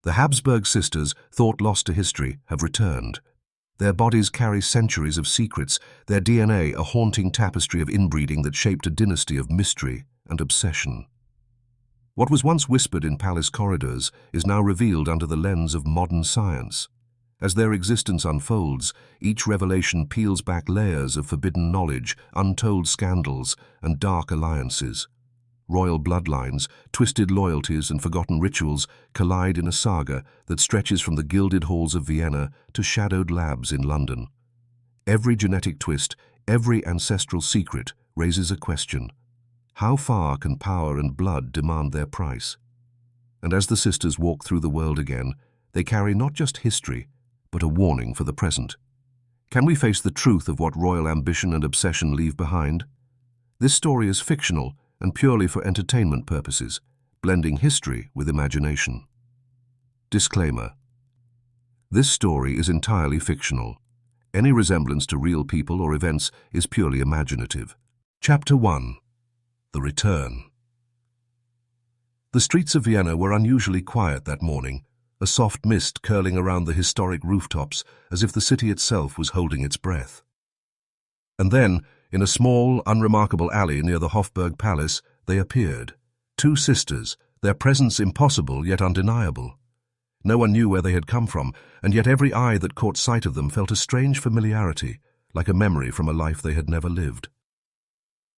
The Habsburg sisters, thought lost to history, have returned. Their bodies carry centuries of secrets, their DNA a haunting tapestry of inbreeding that shaped a dynasty of mystery and obsession. What was once whispered in palace corridors is now revealed under the lens of modern science. As their existence unfolds, each revelation peels back layers of forbidden knowledge, untold scandals, and dark alliances. Royal bloodlines, twisted loyalties, and forgotten rituals collide in a saga that stretches from the gilded halls of Vienna to shadowed labs in London. Every genetic twist, every ancestral secret raises a question. How far can power and blood demand their price? And as the sisters walk through the world again, they carry not just history, but a warning for the present. Can we face the truth of what royal ambition and obsession leave behind? This story is fictional and purely for entertainment purposes, blending history with imagination. Disclaimer: this story is entirely fictional. Any resemblance to real people or events is purely imaginative. Chapter 1. The Return. The streets of Vienna were unusually quiet that morning, a soft mist curling around the historic rooftops as if the city itself was holding its breath. And then, in a small, unremarkable alley near the Habsburg Palace, they appeared. Two sisters, their presence impossible yet undeniable. No one knew where they had come from, and yet every eye that caught sight of them felt a strange familiarity, like a memory from a life they had never lived.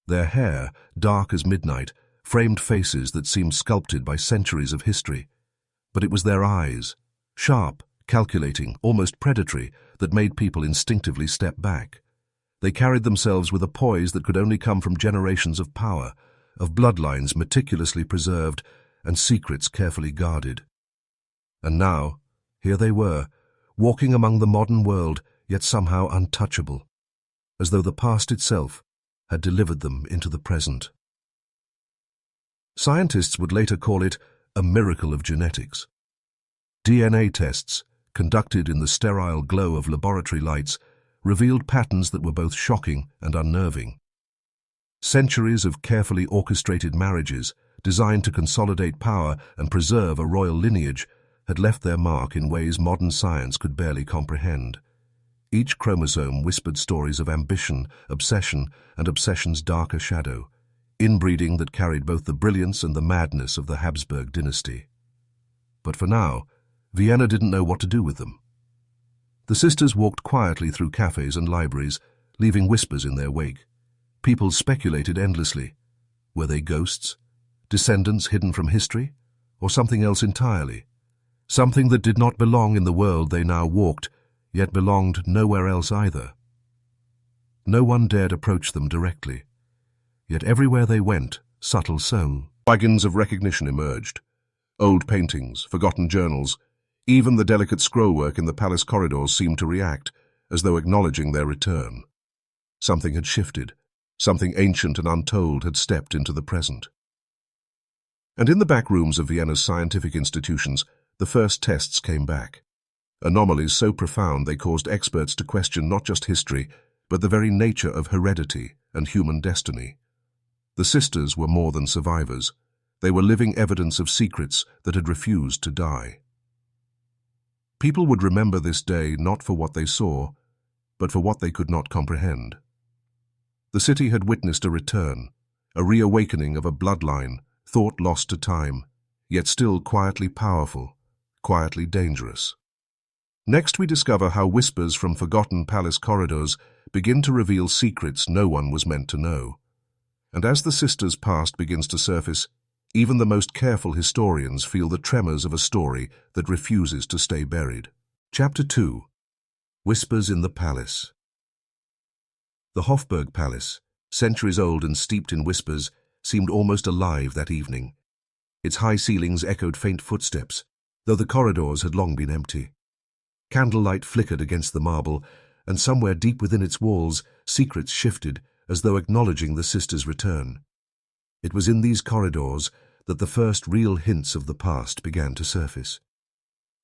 Their hair, dark as midnight, framed faces that seemed sculpted by centuries of history. But it was their eyes, sharp, calculating, almost predatory, that made people instinctively step back. They carried themselves with a poise that could only come from generations of power, of bloodlines meticulously preserved and secrets carefully guarded. And now, here they were, walking among the modern world, yet somehow untouchable, as though the past itself had delivered them into the present. Scientists would later call it a miracle of genetics. DNA tests, conducted in the sterile glow of laboratory lights, revealed patterns that were both shocking and unnerving. Centuries of carefully orchestrated marriages, designed to consolidate power and preserve a royal lineage, had left their mark in ways modern science could barely comprehend. Each chromosome whispered stories of ambition, obsession, and obsession's darker shadow, inbreeding that carried both the brilliance and the madness of the Habsburg dynasty. But for now, Vienna didn't know what to do with them. The sisters walked quietly through cafes and libraries, leaving whispers in their wake. People speculated endlessly. Were they ghosts? Descendants hidden from history? Or something else entirely? Something that did not belong in the world they now walked, yet belonged nowhere else either. No one dared approach them directly. Yet everywhere they went, subtle so. Wagons of recognition emerged. Old paintings, forgotten journals, even the delicate scrollwork in the palace corridors seemed to react, as though acknowledging their return. Something had shifted. Something ancient and untold had stepped into the present. And in the back rooms of Vienna's scientific institutions, the first tests came back. Anomalies so profound they caused experts to question not just history, but the very nature of heredity and human destiny. The sisters were more than survivors. They were living evidence of secrets that had refused to die. People would remember this day not for what they saw, but for what they could not comprehend. The city had witnessed a return, a reawakening of a bloodline, thought lost to time, yet still quietly powerful, quietly dangerous. Next we discover how whispers from forgotten palace corridors begin to reveal secrets no one was meant to know. And as the sisters' past begins to surface, even the most careful historians feel the tremors of a story that refuses to stay buried. Chapter 2. Whispers in the Palace. The Habsburg Palace, centuries old and steeped in whispers, seemed almost alive that evening. Its high ceilings echoed faint footsteps, though the corridors had long been empty. Candlelight flickered against the marble, and somewhere deep within its walls, secrets shifted, as though acknowledging the sisters' return. It was in these corridors that the first real hints of the past began to surface.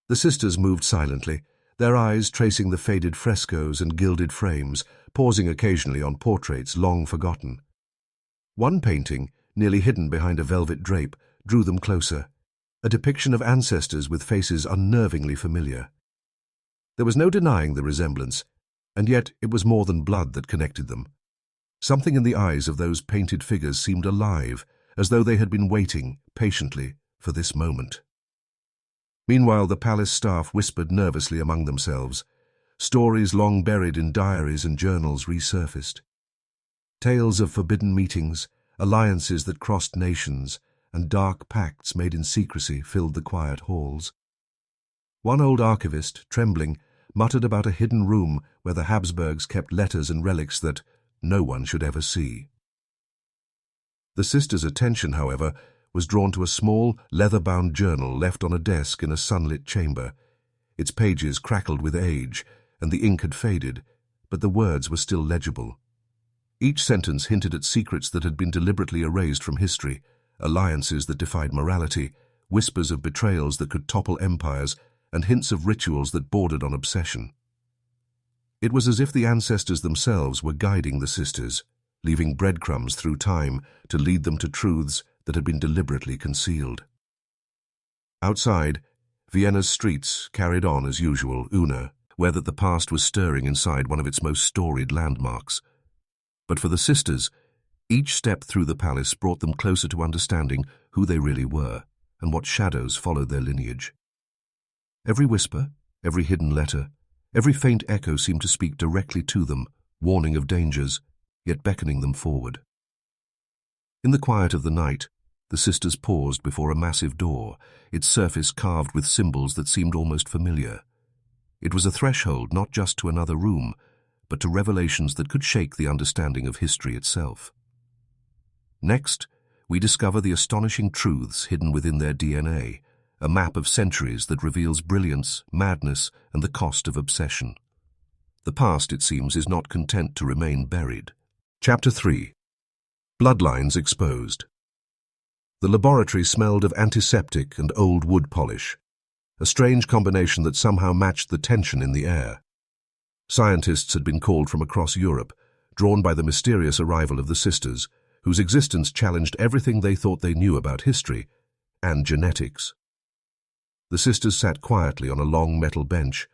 The sisters moved silently, their eyes tracing the faded frescoes and gilded frames, pausing occasionally on portraits long forgotten. One painting, nearly hidden behind a velvet drape, drew them closer. a depiction of ancestors with faces unnervingly familiar. There was no denying the resemblance, and yet it was more than blood that connected them. Something in the eyes of those painted figures seemed alive, as though they had been waiting, patiently, for this moment. Meanwhile, the palace staff whispered nervously among themselves. Stories long buried in diaries and journals resurfaced. Tales of forbidden meetings, alliances that crossed nations, and dark pacts made in secrecy filled the quiet halls. One old archivist, trembling, muttered about a hidden room where the Habsburgs kept letters and relics that no one should ever see. The sisters' attention, however, was drawn to a small, leather-bound journal left on a desk in a sunlit chamber. Its pages crackled with age, and the ink had faded, but the words were still legible. Each sentence hinted at secrets that had been deliberately erased from history, alliances that defied morality, whispers of betrayals that could topple empires, and hints of rituals that bordered on obsession. It was as if the ancestors themselves were guiding the sisters, leaving breadcrumbs through time to lead them to truths that had been deliberately concealed. Outside, Vienna's streets carried on as usual, where that the past was stirring inside one of its most storied landmarks. But for the sisters, each step through the palace brought them closer to understanding who they really were and what shadows followed their lineage. Every whisper, every hidden letter, every faint echo seemed to speak directly to them, warning of dangers, yet beckoning them forward. In the quiet of the night, the sisters paused before a massive door, its surface carved with symbols that seemed almost familiar. It was a threshold not just to another room, but to revelations that could shake the understanding of history itself. Next, we discover the astonishing truths hidden within their DNA, a map of centuries that reveals brilliance, madness, and the cost of obsession. The past, it seems, is not content to remain buried. Chapter 3. Bloodlines Exposed. The laboratory smelled of antiseptic and old wood polish, a strange combination that somehow matched the tension in the air. Scientists had been called from across Europe, drawn by the mysterious arrival of the sisters, whose existence challenged everything they thought they knew about history and genetics. The sisters sat quietly on a long metal bench,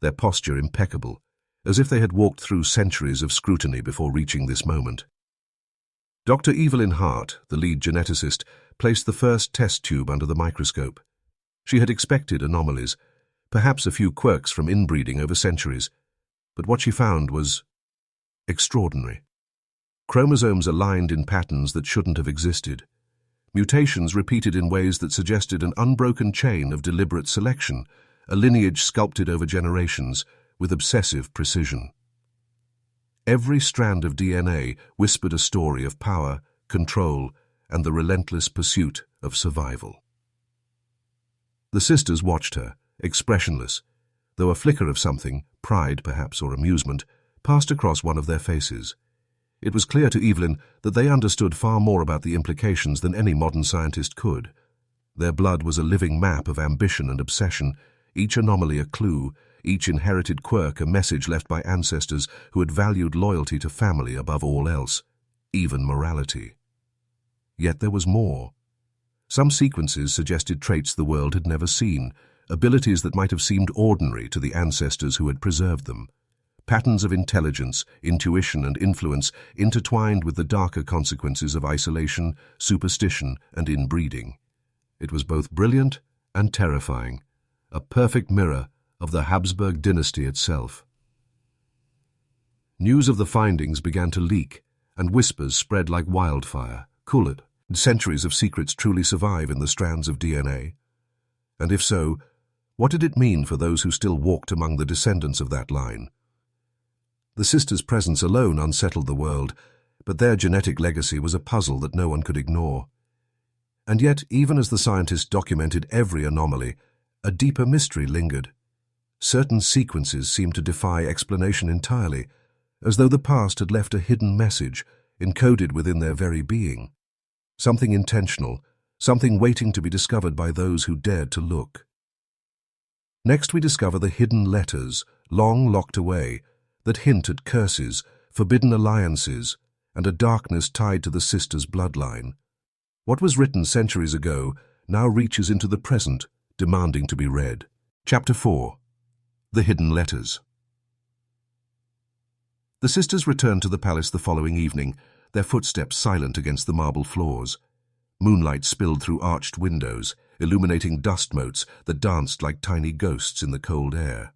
their posture impeccable, as if they had walked through centuries of scrutiny before reaching this moment. Dr. Evelyn Hart, the lead geneticist, placed the first test tube under the microscope. She had expected anomalies, perhaps a few quirks from inbreeding over centuries, but what she found was extraordinary. Chromosomes aligned in patterns that shouldn't have existed. Mutations repeated in ways that suggested an unbroken chain of deliberate selection, a lineage sculpted over generations with obsessive precision. Every strand of DNA whispered a story of power, control, and the relentless pursuit of survival. The sisters watched her, expressionless, though a flicker of something, pride perhaps or amusement, passed across one of their faces. It was clear to Evelyn that they understood far more about the implications than any modern scientist could. Their blood was a living map of ambition and obsession, each anomaly a clue, each inherited quirk a message left by ancestors who had valued loyalty to family above all else, even morality. Yet there was more. Some sequences suggested traits the world had never seen, abilities that might have seemed ordinary to the ancestors who had preserved them. Patterns of intelligence, intuition, and influence intertwined with the darker consequences of isolation, superstition, and inbreeding. It was both brilliant and terrifying, a perfect mirror of the Habsburg dynasty itself. News of the findings began to leak, and whispers spread like wildfire. Could centuries of secrets truly survive in the strands of DNA? And if so, what did it mean for those who still walked among the descendants of that line? The sisters' presence alone unsettled the world, but their genetic legacy was a puzzle that no one could ignore. And yet, even as the scientists documented every anomaly, a deeper mystery lingered. Certain sequences seemed to defy explanation entirely, as though the past had left a hidden message encoded within their very being. Something intentional, something waiting to be discovered by those who dared to look. Next we discover the hidden letters, long locked away, that hint at curses, forbidden alliances, and a darkness tied to the sisters' bloodline. What was written centuries ago now reaches into the present, demanding to be read. Chapter 4. The Hidden Letters. The sisters returned to the palace the following evening, their footsteps silent against the marble floors. Moonlight spilled through arched windows, illuminating dust motes that danced like tiny ghosts in the cold air.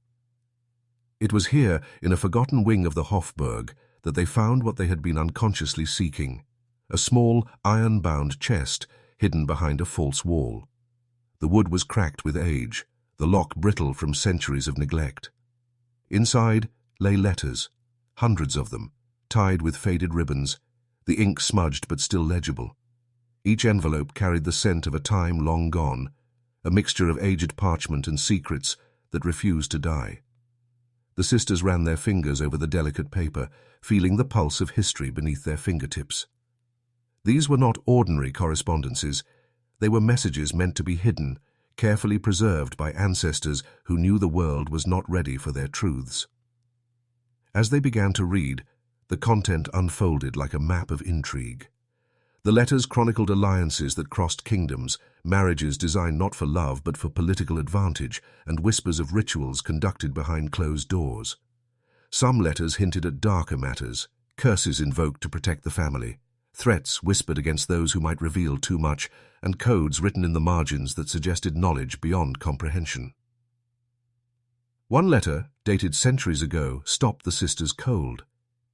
It was here, in a forgotten wing of the Habsburg, that they found what they had been unconsciously seeking, a small, iron-bound chest hidden behind a false wall. The wood was cracked with age, the lock brittle from centuries of neglect. Inside lay letters, hundreds of them, tied with faded ribbons, the ink smudged but still legible. Each envelope carried the scent of a time long gone, a mixture of aged parchment and secrets that refused to die. The sisters ran their fingers over the delicate paper, feeling the pulse of history beneath their fingertips. These were not ordinary correspondences. They were messages meant to be hidden, carefully preserved by ancestors who knew the world was not ready for their truths. As they began to read, the content unfolded like a map of intrigue. The letters chronicled alliances that crossed kingdoms, marriages designed not for love but for political advantage, and whispers of rituals conducted behind closed doors. Some letters hinted at darker matters, curses invoked to protect the family, threats whispered against those who might reveal too much, and codes written in the margins that suggested knowledge beyond comprehension. One letter, dated centuries ago, stopped the sisters cold.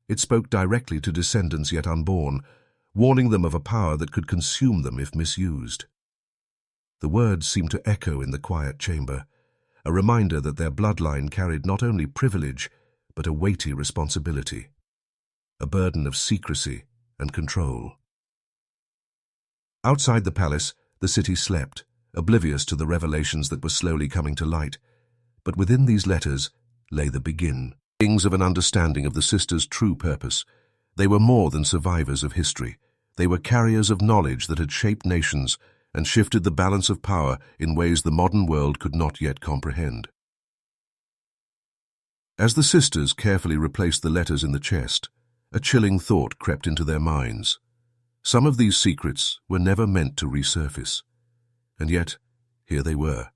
It spoke directly to descendants yet unborn, warning them of a power that could consume them if misused. The words seemed to echo in the quiet chamber, a reminder that their bloodline carried not only privilege, but a weighty responsibility, a burden of secrecy and control. Outside the palace, the city slept, oblivious to the revelations that were slowly coming to light. But within these letters lay the beginnings of an understanding of the sisters' true purpose. They were more than survivors of history. They were carriers of knowledge that had shaped nations and shifted the balance of power in ways the modern world could not yet comprehend. As the sisters carefully replaced the letters in the chest, a chilling thought crept into their minds. Some of these secrets were never meant to resurface, and yet here they were,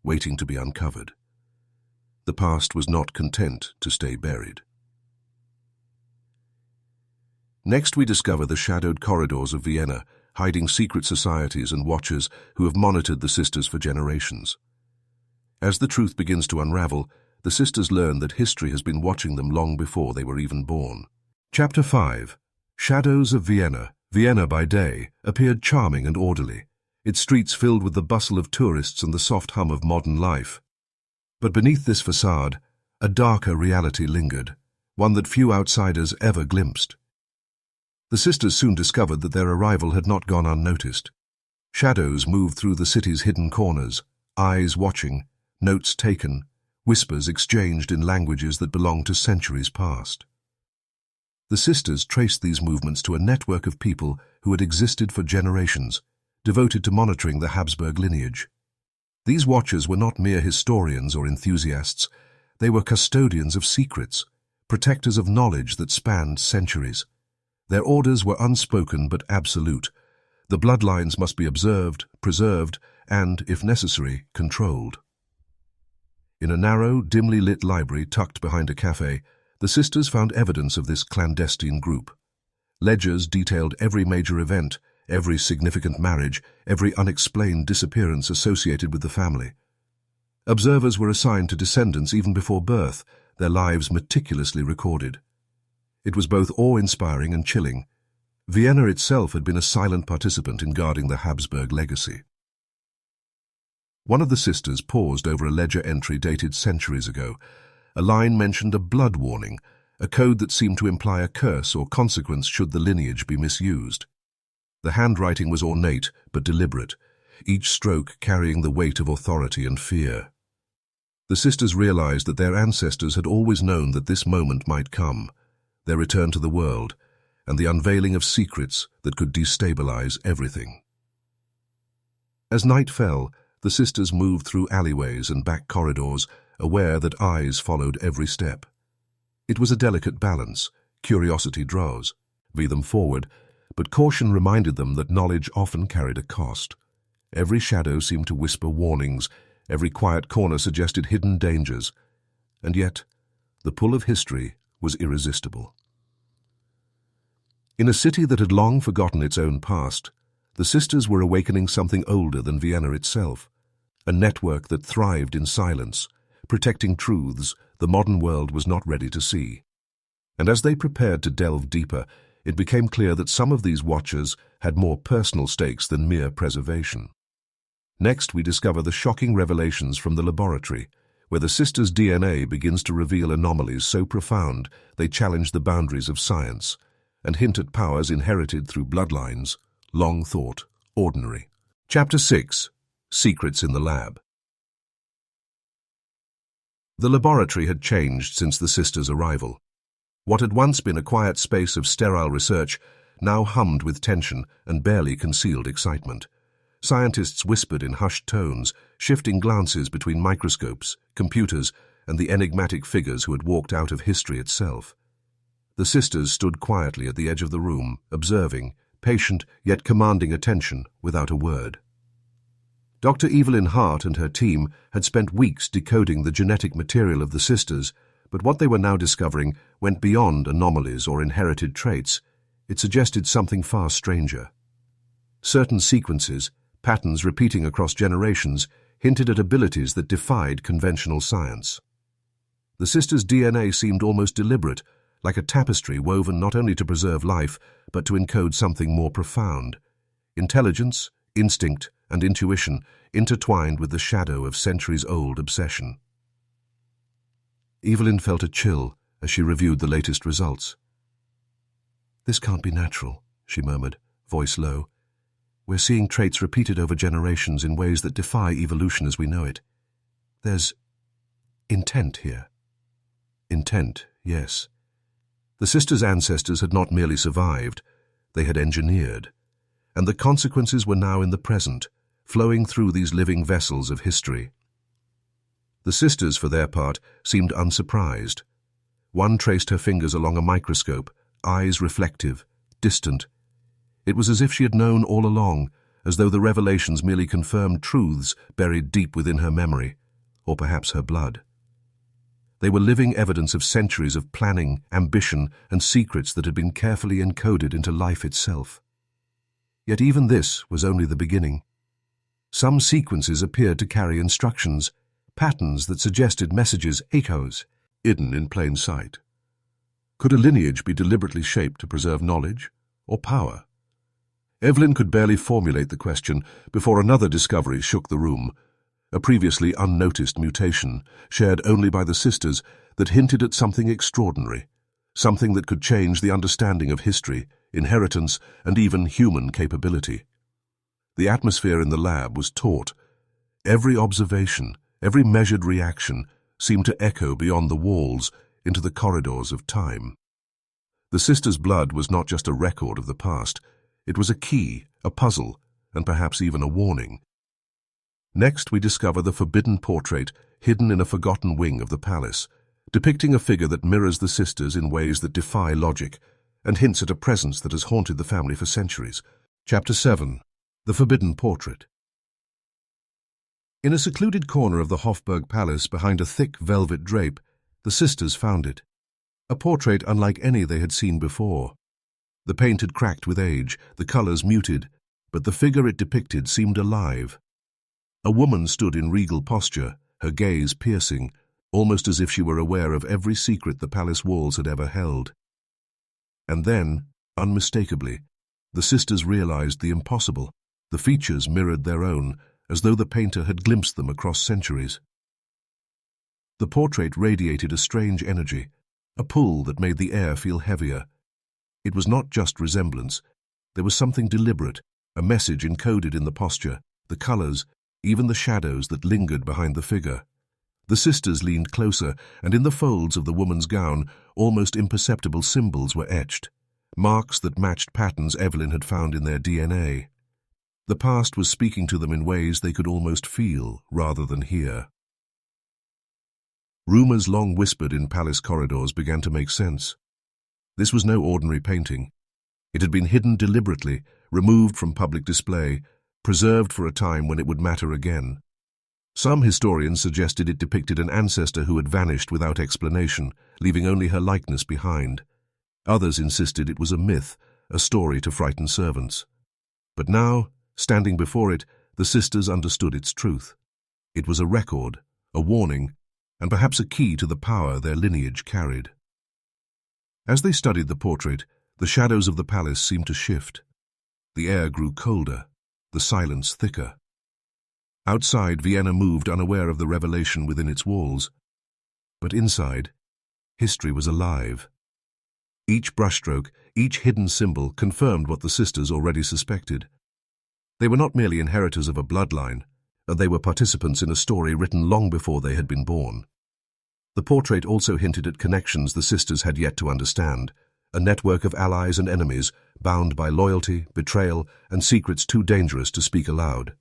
waiting to be uncovered. The past was not content to stay buried. Next we discover the shadowed corridors of Vienna, hiding secret societies and watchers who have monitored the sisters for generations. As the truth begins to unravel, the sisters learn that history has been watching them long before they were even born. Chapter 5. Shadows of Vienna. Vienna by day appeared charming and orderly, its streets filled with the bustle of tourists and the soft hum of modern life. But beneath this facade, a darker reality lingered, one that few outsiders ever glimpsed. The sisters soon discovered that their arrival had not gone unnoticed. Shadows moved through the city's hidden corners, eyes watching, notes taken, whispers exchanged in languages that belonged to centuries past. The sisters traced these movements to a network of people who had existed for generations, devoted to monitoring the Habsburg lineage. These watchers were not mere historians or enthusiasts. They were custodians of secrets, protectors of knowledge that spanned centuries. Their orders were unspoken but absolute. The bloodlines must be observed, preserved, and, if necessary, controlled. In a narrow, dimly lit library tucked behind a cafe, the sisters found evidence of this clandestine group. Ledgers detailed every major event, every significant marriage, every unexplained disappearance associated with the family. Observers were assigned to descendants even before birth, their lives meticulously recorded. It was both awe-inspiring and chilling. Vienna itself had been a silent participant in guarding the Habsburg legacy. One of the sisters paused over a ledger entry dated centuries ago. A line mentioned a blood warning, a code that seemed to imply a curse or consequence should the lineage be misused. The handwriting was ornate but deliberate, each stroke carrying the weight of authority and fear. The sisters realized that their ancestors had always known that this moment might come, their return to the world, and the unveiling of secrets that could destabilize everything. As night fell, the sisters moved through alleyways and back corridors, aware that eyes followed every step. It was a delicate balance. Curiosity drove them forward, but caution reminded them that knowledge often carried a cost. Every shadow seemed to whisper warnings, every quiet corner suggested hidden dangers. And yet, the pull of history was irresistible. In a city that had long forgotten its own past, the sisters were awakening something older than Vienna itself, a network that thrived in silence, protecting truths the modern world was not ready to see. And as they prepared to delve deeper, it became clear that some of these watchers had more personal stakes than mere preservation. Next, we discover the shocking revelations from the laboratory, where the sisters' DNA begins to reveal anomalies so profound they challenge the boundaries of science and hint at powers inherited through bloodlines, long thought ordinary. Chapter 6. Secrets in the Lab. The laboratory had changed since the sisters' arrival. What had once been a quiet space of sterile research now hummed with tension and barely concealed excitement. Scientists whispered in hushed tones, shifting glances between microscopes, computers, and the enigmatic figures who had walked out of history itself. The sisters stood quietly at the edge of the room, observing, patient yet commanding attention without a word. Dr. Evelyn Hart and her team had spent weeks decoding the genetic material of the sisters, but what they were now discovering went beyond anomalies or inherited traits. It suggested something far stranger. Certain sequences, patterns repeating across generations, hinted at abilities that defied conventional science. The sisters' DNA seemed almost deliberate, like a tapestry woven not only to preserve life, but to encode something more profound. Intelligence, instinct, and intuition intertwined with the shadow of centuries-old obsession. Evelyn felt a chill as she reviewed the latest results. "This can't be natural," she murmured, voice low. "We're seeing traits repeated over generations in ways that defy evolution as we know it. There's intent here." Intent, yes. The sisters' ancestors had not merely survived, they had engineered. And the consequences were now in the present, flowing through these living vessels of history. The sisters, for their part, seemed unsurprised. One traced her fingers along a microscope, eyes reflective, distant. It was as if she had known all along, as though the revelations merely confirmed truths buried deep within her memory, or perhaps her blood. They were living evidence of centuries of planning, ambition, and secrets that had been carefully encoded into life itself. Yet even this was only the beginning. Some sequences appeared to carry instructions, patterns that suggested messages, echoes, hidden in plain sight. Could a lineage be deliberately shaped to preserve knowledge or power? Evelyn could barely formulate the question before another discovery shook the room, a previously unnoticed mutation, shared only by the sisters, that hinted at something extraordinary, something that could change the understanding of history, inheritance, and even human capability. The atmosphere in the lab was taut. Every observation, every measured reaction seemed to echo beyond the walls into the corridors of time. The sisters' blood was not just a record of the past. It was a key, a puzzle, and perhaps even a warning. Next, we discover the forbidden portrait hidden in a forgotten wing of the palace, depicting a figure that mirrors the sisters in ways that defy logic and hints at a presence that has haunted the family for centuries. Chapter 7. The Forbidden Portrait. In a secluded corner of the Hofburg Palace behind a thick velvet drape, the sisters found it. A portrait unlike any they had seen before. The paint had cracked with age, the colors muted, but the figure it depicted seemed alive. A woman stood in regal posture, her gaze piercing, almost as if she were aware of every secret the palace walls had ever held. And then, unmistakably, the sisters realized the impossible. The features mirrored their own, as though the painter had glimpsed them across centuries. The portrait radiated a strange energy, a pull that made the air feel heavier. It was not just resemblance. There was something deliberate, a message encoded in the posture, the colors, even the shadows that lingered behind the figure. The sisters leaned closer, and in the folds of the woman's gown, almost imperceptible symbols were etched, marks that matched patterns Evelyn had found in their DNA. The past was speaking to them in ways they could almost feel rather than hear. Rumors long whispered in palace corridors began to make sense. This was no ordinary painting. It had been hidden deliberately, removed from public display, preserved for a time when it would matter again. Some historians suggested it depicted an ancestor who had vanished without explanation, leaving only her likeness behind. Others insisted it was a myth, a story to frighten servants. But now, standing before it, the sisters understood its truth. It was a record, a warning, and perhaps a key to the power their lineage carried. As they studied the portrait, the shadows of the palace seemed to shift. The air grew colder, the silence thicker. Outside, Vienna moved unaware of the revelation within its walls. But inside, history was alive. Each brushstroke, each hidden symbol confirmed what the sisters already suspected. They were not merely inheritors of a bloodline, they were participants in a story written long before they had been born. The portrait also hinted at connections the sisters had yet to understand, a network of allies and enemies bound by loyalty, betrayal, and secrets too dangerous to speak aloud.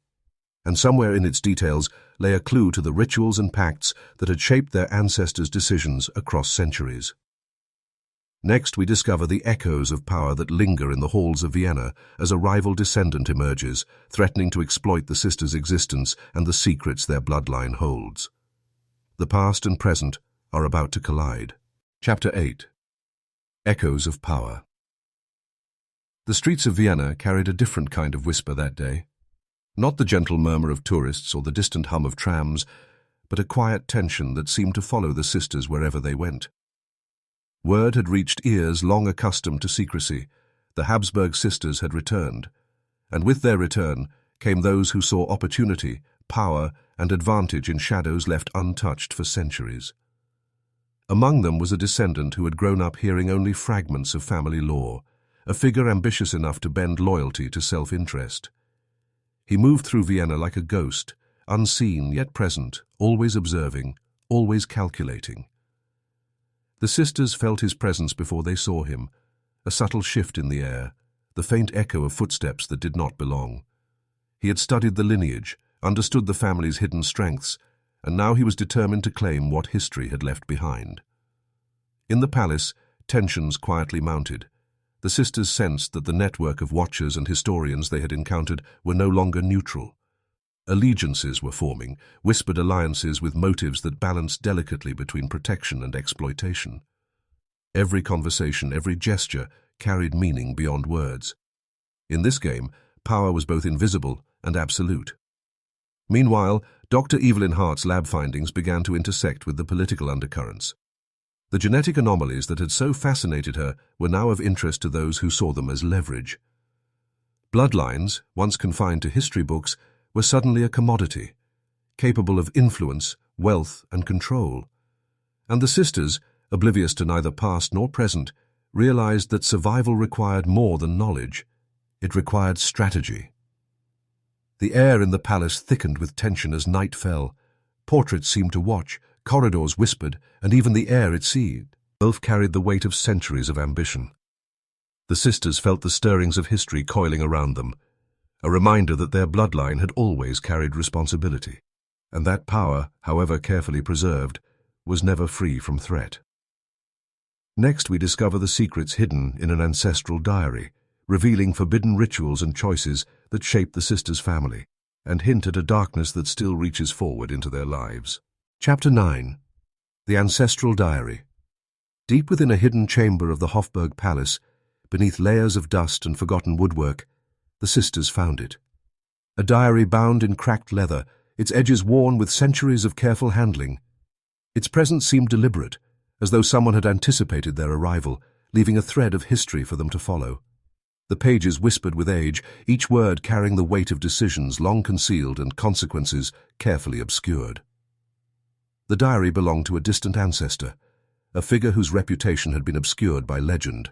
And somewhere in its details lay a clue to the rituals and pacts that had shaped their ancestors' decisions across centuries. Next, we discover the echoes of power that linger in the halls of Vienna as a rival descendant emerges, threatening to exploit the sisters' existence and the secrets their bloodline holds. The past and present are about to collide. Chapter 8. Echoes of Power. The streets of Vienna carried a different kind of whisper that day. Not the gentle murmur of tourists or the distant hum of trams, but a quiet tension that seemed to follow the sisters wherever they went. Word had reached ears long accustomed to secrecy. The Habsburg sisters had returned, and with their return came those who saw opportunity, power, and advantage in shadows left untouched for centuries. Among them was a descendant who had grown up hearing only fragments of family lore, a figure ambitious enough to bend loyalty to self-interest. He moved through Vienna like a ghost, unseen yet present, always observing, always calculating. The sisters felt his presence before they saw him, a subtle shift in the air, the faint echo of footsteps that did not belong. He had studied the lineage, understood the family's hidden strengths, and now he was determined to claim what history had left behind. In the palace, tensions quietly mounted. The sisters sensed that the network of watchers and historians they had encountered were no longer neutral. Allegiances were forming, whispered alliances with motives that balanced delicately between protection and exploitation. Every conversation, every gesture carried meaning beyond words. In this game, power was both invisible and absolute. Meanwhile, Dr. Evelyn Hart's lab findings began to intersect with the political undercurrents. The genetic anomalies that had so fascinated her were now of interest to those who saw them as leverage. Bloodlines, once confined to history books, were suddenly a commodity, capable of influence, wealth, and control. And the sisters, oblivious to neither past nor present, realized that survival required more than knowledge. It required strategy. The air in the palace thickened with tension as night fell. Portraits seemed to watch, corridors whispered, and even the air it seethed. Both carried the weight of centuries of ambition. The sisters felt the stirrings of history coiling around them, a reminder that their bloodline had always carried responsibility, and that power, however carefully preserved, was never free from threat. Next, we discover the secrets hidden in an ancestral diary, revealing forbidden rituals and choices that shaped the sisters' family, and hint at a darkness that still reaches forward into their lives. Chapter 9. The Ancestral Diary. Deep within a hidden chamber of the Hofburg Palace, beneath layers of dust and forgotten woodwork, the sisters found it. A diary bound in cracked leather, its edges worn with centuries of careful handling. Its presence seemed deliberate, as though someone had anticipated their arrival, leaving a thread of history for them to follow. The pages whispered with age, each word carrying the weight of decisions long concealed and consequences carefully obscured. The diary belonged to a distant ancestor, a figure whose reputation had been obscured by legend.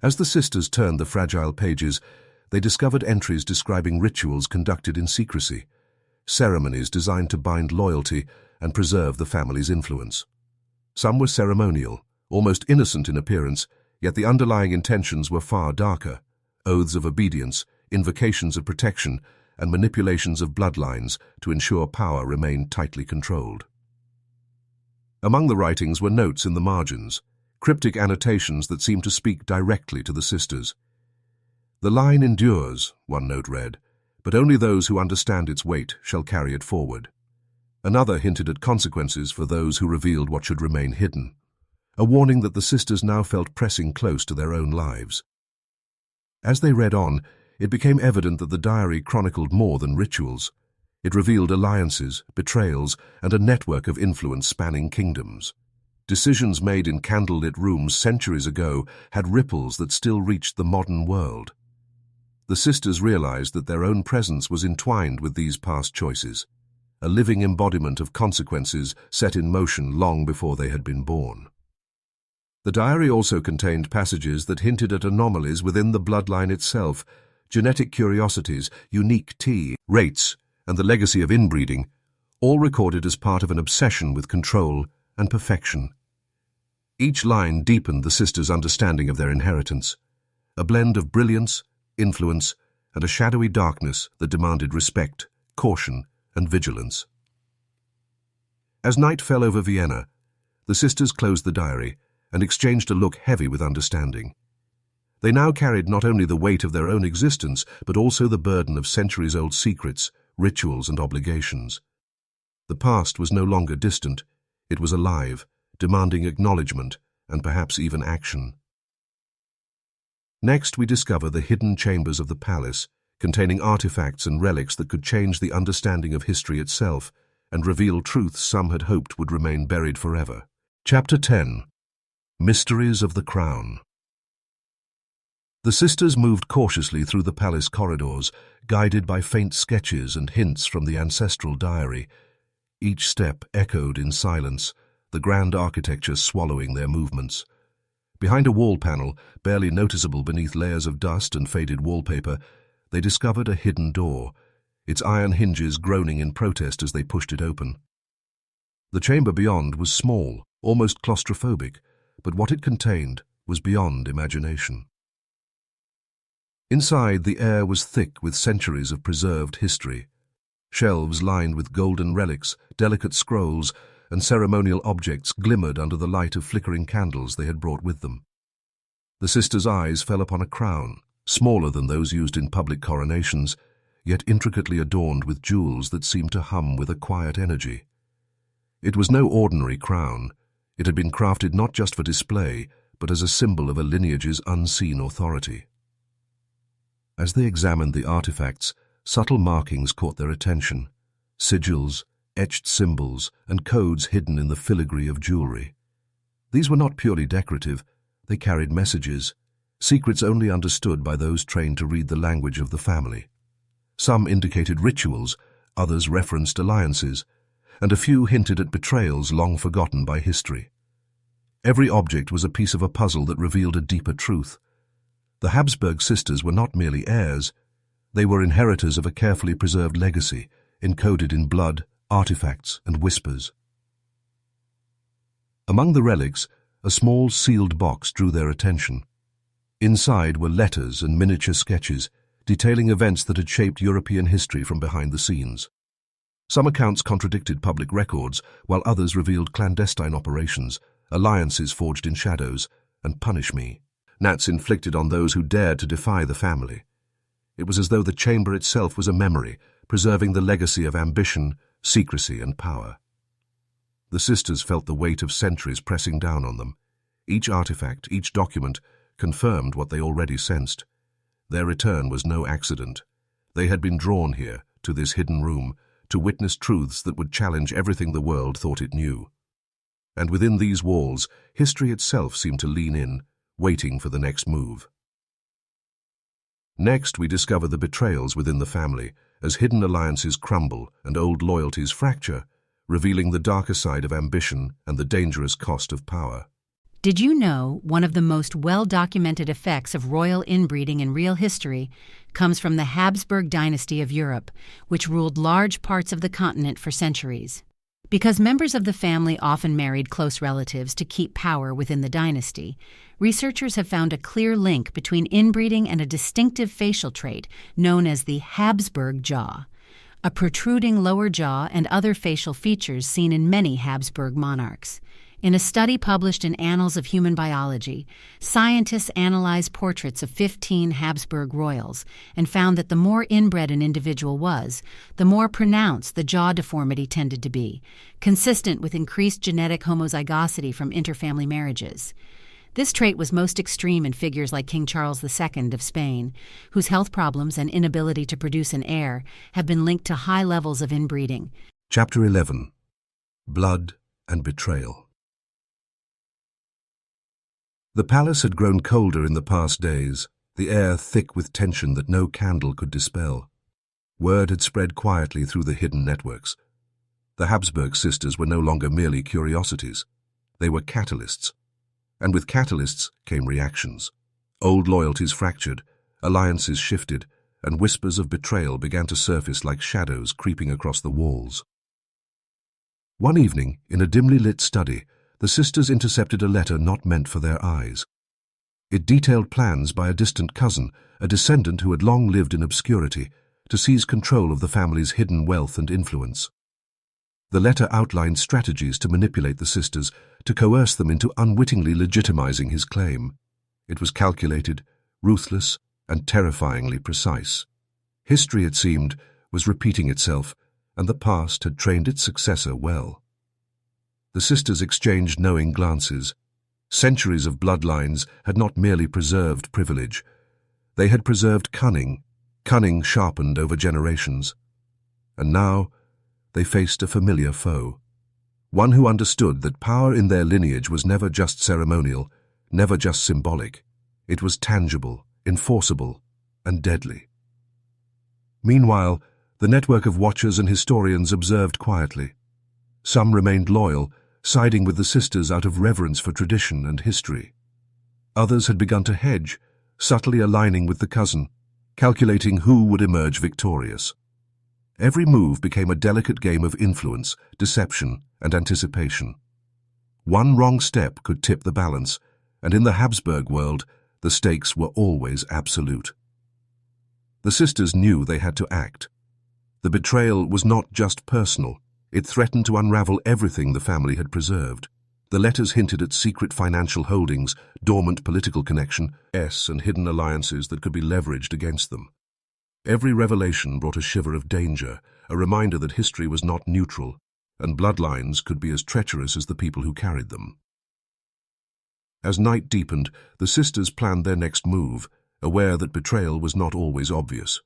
As the sisters turned the fragile pages, they discovered entries describing rituals conducted in secrecy, ceremonies designed to bind loyalty and preserve the family's influence. Some were ceremonial, almost innocent in appearance, yet the underlying intentions were far darker: oaths of obedience, invocations of protection, and manipulations of bloodlines to ensure power remained tightly controlled. Among the writings were notes in the margins, cryptic annotations that seemed to speak directly to the sisters. "The line endures," one note read, but only those who understand its weight shall carry it forward. Another hinted at consequences for those who revealed what should remain hidden, a warning that the sisters now felt pressing close to their own lives. As they read on, it became evident that the diary chronicled more than rituals. It revealed alliances, betrayals, and a network of influence spanning kingdoms. Decisions made in candlelit rooms centuries ago had ripples that still reached the modern world. The sisters realized that their own presence was entwined with these past choices, a living embodiment of consequences set in motion long before they had been born. The diary also contained passages that hinted at anomalies within the bloodline itself, genetic curiosities, unique tea, rates, and the legacy of inbreeding, all recorded as part of an obsession with control and perfection. Each line deepened the sisters' understanding of their inheritance, a blend of brilliance, influence, and a shadowy darkness that demanded respect, caution, and vigilance. As night fell over Vienna, the sisters closed the diary and exchanged a look heavy with understanding. They now carried not only the weight of their own existence, but also the burden of centuries-old secrets, rituals, and obligations. The past was no longer distant. It was alive, demanding acknowledgement and perhaps even action. Next, we discover the hidden chambers of the palace, containing artifacts and relics that could change the understanding of history itself and reveal truths some had hoped would remain buried forever. Chapter 10. Mysteries of the Crown. The sisters moved cautiously through the palace corridors, guided by faint sketches and hints from the ancestral diary. Each step echoed in silence, the grand architecture swallowing their movements. Behind a wall panel, barely noticeable beneath layers of dust and faded wallpaper, they discovered a hidden door, its iron hinges groaning in protest as they pushed it open. The chamber beyond was small, almost claustrophobic, but what it contained was beyond imagination. Inside, the air was thick with centuries of preserved history. Shelves lined with golden relics, delicate scrolls, and ceremonial objects glimmered under the light of flickering candles they had brought with them. The sisters' eyes fell upon a crown, smaller than those used in public coronations, yet intricately adorned with jewels that seemed to hum with a quiet energy. It was no ordinary crown. It had been crafted not just for display, but as a symbol of a lineage's unseen authority. As they examined the artifacts, subtle markings caught their attention: sigils, etched symbols, and codes hidden in the filigree of jewelry. These were not purely decorative. They carried messages, secrets only understood by those trained to read the language of the family. Some indicated rituals, others referenced alliances, and a few hinted at betrayals long forgotten by history. Every object was a piece of a puzzle that revealed a deeper truth. The Habsburg sisters were not merely heirs. They were inheritors of a carefully preserved legacy, encoded in blood, artifacts, and whispers. Among the relics, a small sealed box drew their attention. Inside were letters and miniature sketches, detailing events that had shaped European history from behind the scenes. Some accounts contradicted public records, while others revealed clandestine operations, alliances forged in shadows, and punish me, nats inflicted on those who dared to defy the family. It was as though the chamber itself was a memory, preserving the legacy of ambition, secrecy, and power. The sisters felt the weight of centuries pressing down on them. Each artifact, each document, confirmed what they already sensed. Their return was no accident. They had been drawn here, to this hidden room, to witness truths that would challenge everything the world thought it knew. And within these walls, history itself seemed to lean in, waiting for the next move. Next, we discover the betrayals within the family, as hidden alliances crumble and old loyalties fracture, revealing the darker side of ambition and the dangerous cost of power. Did you know one of the most well-documented effects of royal inbreeding in real history comes from the Habsburg dynasty of Europe, which ruled large parts of the continent for centuries? Because members of the family often married close relatives to keep power within the dynasty, researchers have found a clear link between inbreeding and a distinctive facial trait known as the Habsburg jaw, a protruding lower jaw and other facial features seen in many Habsburg monarchs. In a study published in Annals of Human Biology, scientists analyzed portraits of 15 Habsburg royals and found that the more inbred an individual was, the more pronounced the jaw deformity tended to be, consistent with increased genetic homozygosity from interfamily marriages. This trait was most extreme in figures like King Charles II of Spain, whose health problems and inability to produce an heir have been linked to high levels of inbreeding. Chapter 11. Blood and Betrayal. The palace had grown colder in the past days, the air thick with tension that no candle could dispel. Word had spread quietly through the hidden networks. The Habsburg sisters were no longer merely curiosities. They were catalysts. And with catalysts came reactions. Old loyalties fractured, alliances shifted, and whispers of betrayal began to surface like shadows creeping across the walls. One evening, in a dimly lit study, the sisters intercepted a letter not meant for their eyes. It detailed plans by a distant cousin, a descendant who had long lived in obscurity, to seize control of the family's hidden wealth and influence. The letter outlined strategies to manipulate the sisters, to coerce them into unwittingly legitimizing his claim. It was calculated, ruthless, and terrifyingly precise. History, it seemed, was repeating itself, and the past had trained its successor well. The sisters exchanged knowing glances. Centuries of bloodlines had not merely preserved privilege. They had preserved cunning, cunning sharpened over generations. And now they faced a familiar foe, one who understood that power in their lineage was never just ceremonial, never just symbolic. It was tangible, enforceable, and deadly. Meanwhile, the network of watchers and historians observed quietly. Some remained loyal, siding with the sisters out of reverence for tradition and history. Others had begun to hedge, subtly aligning with the cousin, calculating who would emerge victorious. Every move became a delicate game of influence, deception, and anticipation. One wrong step could tip the balance, and in the Habsburg world, the stakes were always absolute. The sisters knew they had to act. The betrayal was not just personal. It threatened to unravel everything the family had preserved. The letters hinted at secret financial holdings, dormant political connections, and hidden alliances that could be leveraged against them. Every revelation brought a shiver of danger, a reminder that history was not neutral, and bloodlines could be as treacherous as the people who carried them. As night deepened, the sisters planned their next move, aware that betrayal was not always obvious.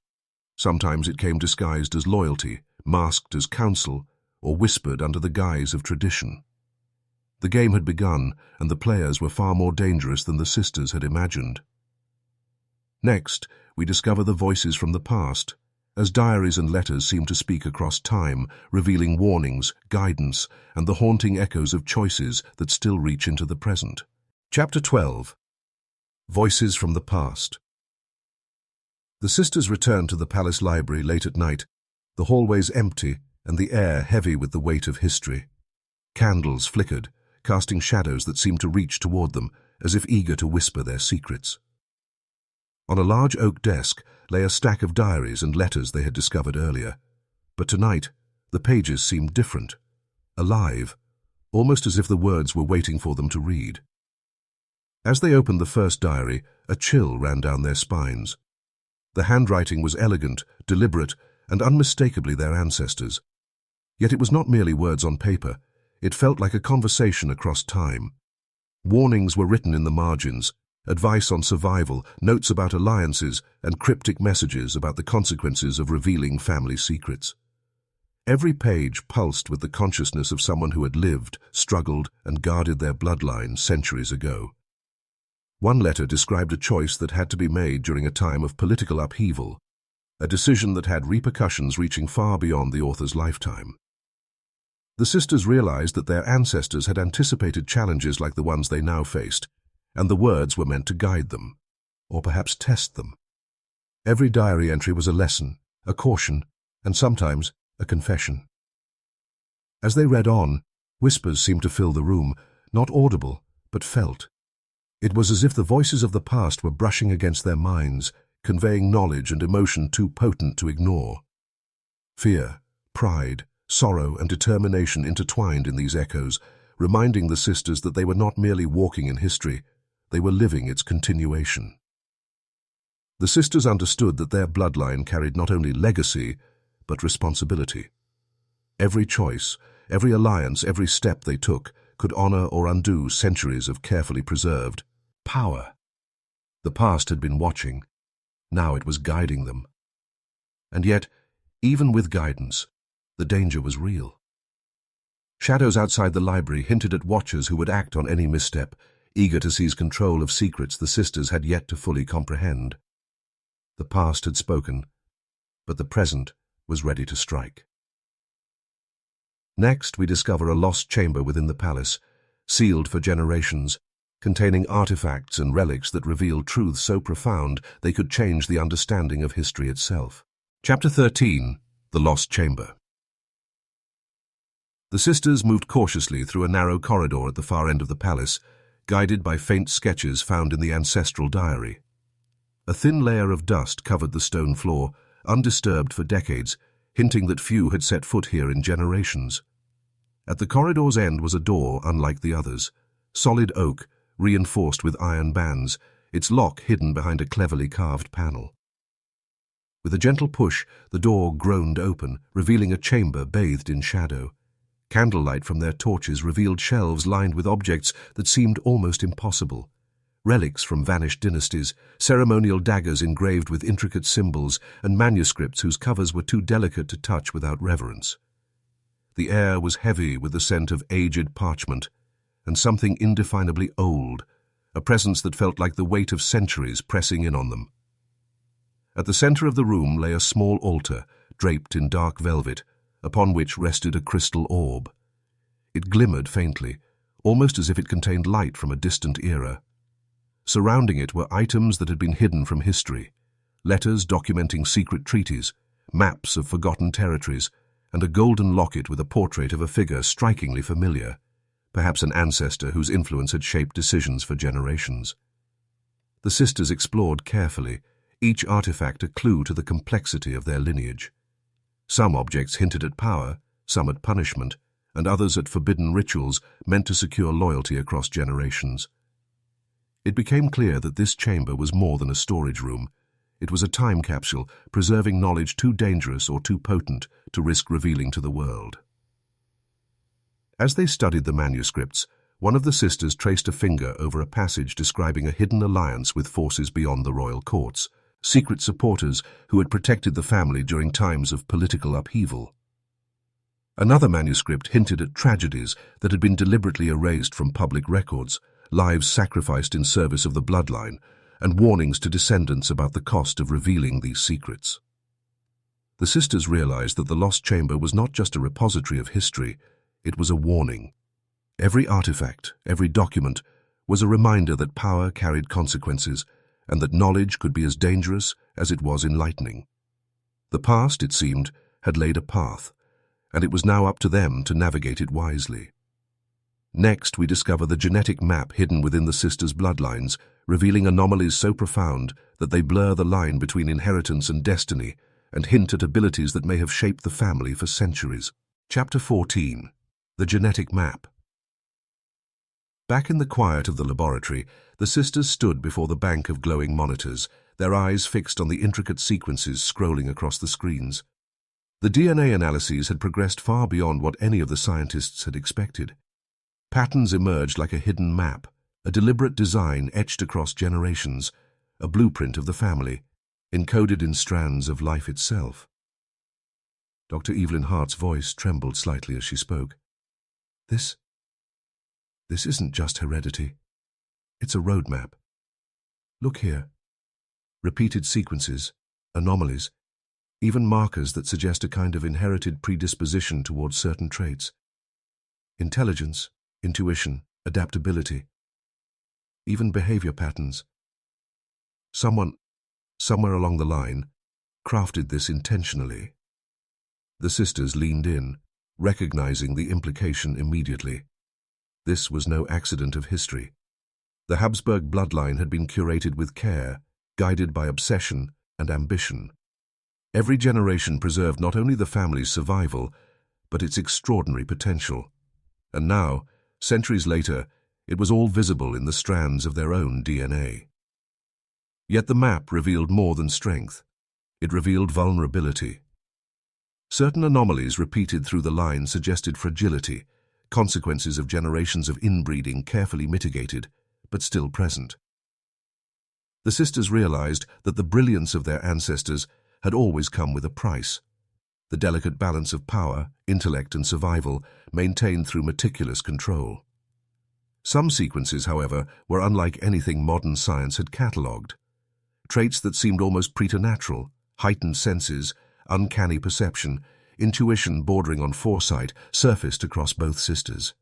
Sometimes it came disguised as loyalty, masked as counsel, or whispered under the guise of tradition. The game had begun, and the players were far more dangerous than the sisters had imagined. Next, we discover the voices from the past, as diaries and letters seem to speak across time, revealing warnings, guidance, and the haunting echoes of choices that still reach into the present. Chapter 12. Voices from the Past. The sisters returned to the palace library late at night, the hallways empty and the air heavy with the weight of history. Candles flickered, casting shadows that seemed to reach toward them, as if eager to whisper their secrets. On a large oak desk lay a stack of diaries and letters they had discovered earlier. But tonight, the pages seemed different, alive, almost as if the words were waiting for them to read. As they opened the first diary, a chill ran down their spines. The handwriting was elegant, deliberate, and unmistakably their ancestors. Yet it was not merely words on paper. It felt like a conversation across time. Warnings were written in the margins, advice on survival, notes about alliances, and cryptic messages about the consequences of revealing family secrets. Every page pulsed with the consciousness of someone who had lived, struggled, and guarded their bloodline centuries ago. One letter described a choice that had to be made during a time of political upheaval, a decision that had repercussions reaching far beyond the author's lifetime. The sisters realized that their ancestors had anticipated challenges like the ones they now faced, and the words were meant to guide them, or perhaps test them. Every diary entry was a lesson, a caution, and sometimes a confession. As they read on, whispers seemed to fill the room, not audible, but felt. It was as if the voices of the past were brushing against their minds, conveying knowledge and emotion too potent to ignore. Fear, pride, sorrow, and determination intertwined in these echoes, reminding the sisters that they were not merely walking in history, they were living its continuation. The sisters understood that their bloodline carried not only legacy, but responsibility. Every choice, every alliance, every step they took could honor or undo centuries of carefully preserved power. The past had been watching, now it was guiding them. And yet, even with guidance, the danger was real. Shadows outside the library hinted at watchers who would act on any misstep, eager to seize control of secrets the sisters had yet to fully comprehend. The past had spoken, but the present was ready to strike. Next, we discover a lost chamber within the palace, sealed for generations, containing artifacts and relics that reveal truths so profound they could change the understanding of history itself. Chapter 13. The Lost Chamber. The sisters moved cautiously through a narrow corridor at the far end of the palace, guided by faint sketches found in the ancestral diary. A thin layer of dust covered the stone floor, undisturbed for decades, hinting that few had set foot here in generations. At the corridor's end was a door unlike the others, solid oak, reinforced with iron bands, its lock hidden behind a cleverly carved panel. With a gentle push, the door groaned open, revealing a chamber bathed in shadow. Candlelight from their torches revealed shelves lined with objects that seemed almost impossible. Relics from vanished dynasties, ceremonial daggers engraved with intricate symbols, and manuscripts whose covers were too delicate to touch without reverence. The air was heavy with the scent of aged parchment, and something indefinably old, a presence that felt like the weight of centuries pressing in on them. At the center of the room lay a small altar, draped in dark velvet, upon which rested a crystal orb. It glimmered faintly, almost as if it contained light from a distant era. Surrounding it were items that had been hidden from history, letters documenting secret treaties, maps of forgotten territories, and a golden locket with a portrait of a figure strikingly familiar, perhaps an ancestor whose influence had shaped decisions for generations. The sisters explored carefully, each artifact a clue to the complexity of their lineage. Some objects hinted at power, some at punishment, and others at forbidden rituals meant to secure loyalty across generations. It became clear that this chamber was more than a storage room. It was a time capsule, preserving knowledge too dangerous or too potent to risk revealing to the world. As they studied the manuscripts, one of the sisters traced a finger over a passage describing a hidden alliance with forces beyond the royal courts, secret supporters who had protected the family during times of political upheaval. Another manuscript hinted at tragedies that had been deliberately erased from public records, lives sacrificed in service of the bloodline, and warnings to descendants about the cost of revealing these secrets. The sisters realized that the lost chamber was not just a repository of history, it was a warning. Every artifact, every document, was a reminder that power carried consequences, and that knowledge could be as dangerous as it was enlightening. The past, it seemed, had laid a path, and it was now up to them to navigate it wisely. Next, we discover the genetic map hidden within the sisters' bloodlines, revealing anomalies so profound that they blur the line between inheritance and destiny and hint at abilities that may have shaped the family for centuries. Chapter 14. The Genetic Map. Back in the quiet of the laboratory, the sisters stood before the bank of glowing monitors, their eyes fixed on the intricate sequences scrolling across the screens. The DNA analyses had progressed far beyond what any of the scientists had expected. Patterns emerged like a hidden map, a deliberate design etched across generations, a blueprint of the family, encoded in strands of life itself. Dr. Evelyn Hart's voice trembled slightly as she spoke. This isn't just heredity. It's a roadmap. Look here. Repeated sequences, anomalies, even markers that suggest a kind of inherited predisposition towards certain traits. Intelligence, intuition, adaptability, even behavior patterns. Someone, somewhere along the line, crafted this intentionally. The sisters leaned in, recognizing the implication immediately. This was no accident of history. The Habsburg bloodline had been curated with care, guided by obsession and ambition. Every generation preserved not only the family's survival, but its extraordinary potential. And now, Centuries later, it was all visible in the strands of their own DNA. Yet the map revealed more than strength. It revealed vulnerability. Certain anomalies repeated through the line suggested fragility, consequences of generations of inbreeding carefully mitigated, but still present. The sisters realized that the brilliance of their ancestors had always come with a price. The delicate balance of power, intellect, and survival maintained through meticulous control. Some sequences, however, were unlike anything modern science had catalogued. Traits that seemed almost preternatural, heightened senses, uncanny perception, intuition bordering on foresight, surfaced across both sisters.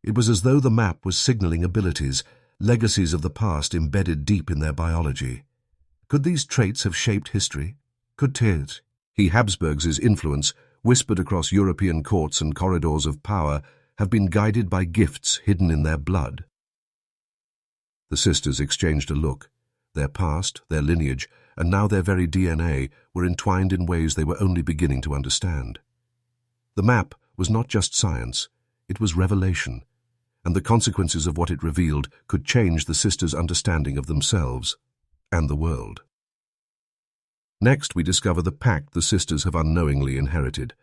It was as though the map was signaling abilities, legacies of the past embedded deep in their biology. Could these traits have shaped history? Could Habsburg's influence, whispered across European courts and corridors of power, have been guided by gifts hidden in their blood? The sisters exchanged a look. Their past, their lineage, and now their very DNA were entwined in ways they were only beginning to understand. The map was not just science, it was revelation, and the consequences of what it revealed could change the sisters' understanding of themselves and the world. Next, we discover the pact the sisters have unknowingly inherited,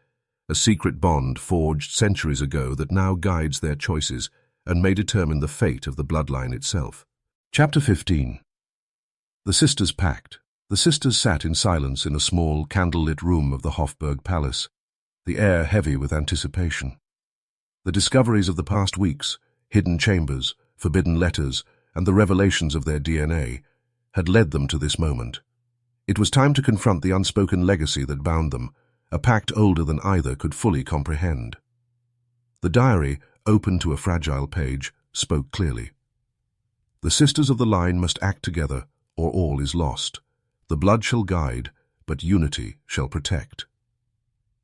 a secret bond forged centuries ago that now guides their choices and may determine the fate of the bloodline itself. Chapter 15. The Sisters' Pact. The sisters sat in silence in a small, candlelit room of the Habsburg Palace, the air heavy with anticipation. The discoveries of the past weeks, hidden chambers, forbidden letters, and the revelations of their DNA had led them to this moment. It was time to confront the unspoken legacy that bound them, a pact older than either could fully comprehend. The diary, open to a fragile page, spoke clearly. The sisters of the line must act together, or all is lost. The blood shall guide, but unity shall protect.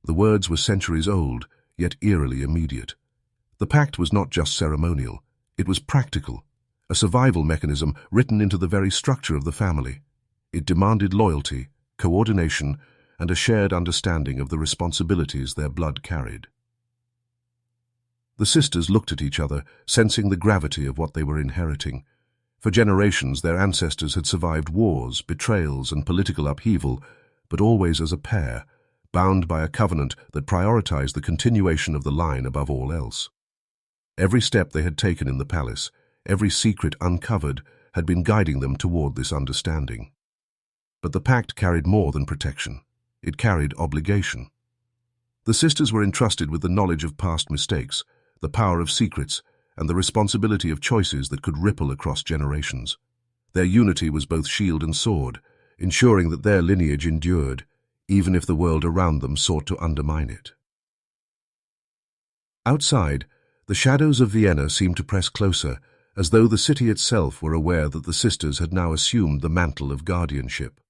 The words were centuries old, yet eerily immediate. The pact was not just ceremonial, it was practical, a survival mechanism written into the very structure of the family. It demanded loyalty, coordination, and a shared understanding of the responsibilities their blood carried. The sisters looked at each other, sensing the gravity of what they were inheriting. For generations, their ancestors had survived wars, betrayals, and political upheaval, but always as a pair, bound by a covenant that prioritized the continuation of the line above all else. Every step they had taken in the palace, every secret uncovered, had been guiding them toward this understanding. But the pact carried more than protection. It carried obligation. The sisters were entrusted with the knowledge of past mistakes, the power of secrets, and the responsibility of choices that could ripple across generations. Their unity was both shield and sword, ensuring that their lineage endured, even if the world around them sought to undermine it. Outside, the shadows of Vienna seemed to press closer, as though the city itself were aware that the sisters had now assumed the mantle of guardianship.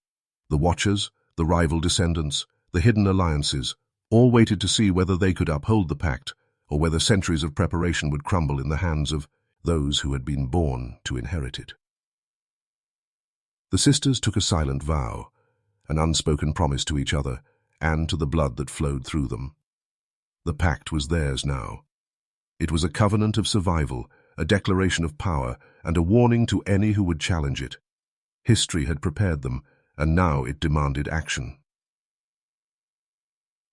The Watchers, the rival descendants, the hidden alliances, all waited to see whether they could uphold the pact, or whether centuries of preparation would crumble in the hands of those who had been born to inherit it. The sisters took a silent vow, an unspoken promise to each other and to the blood that flowed through them. The pact was theirs now. It was a covenant of survival, a declaration of power, and a warning to any who would challenge it. History had prepared them, and now it demanded action.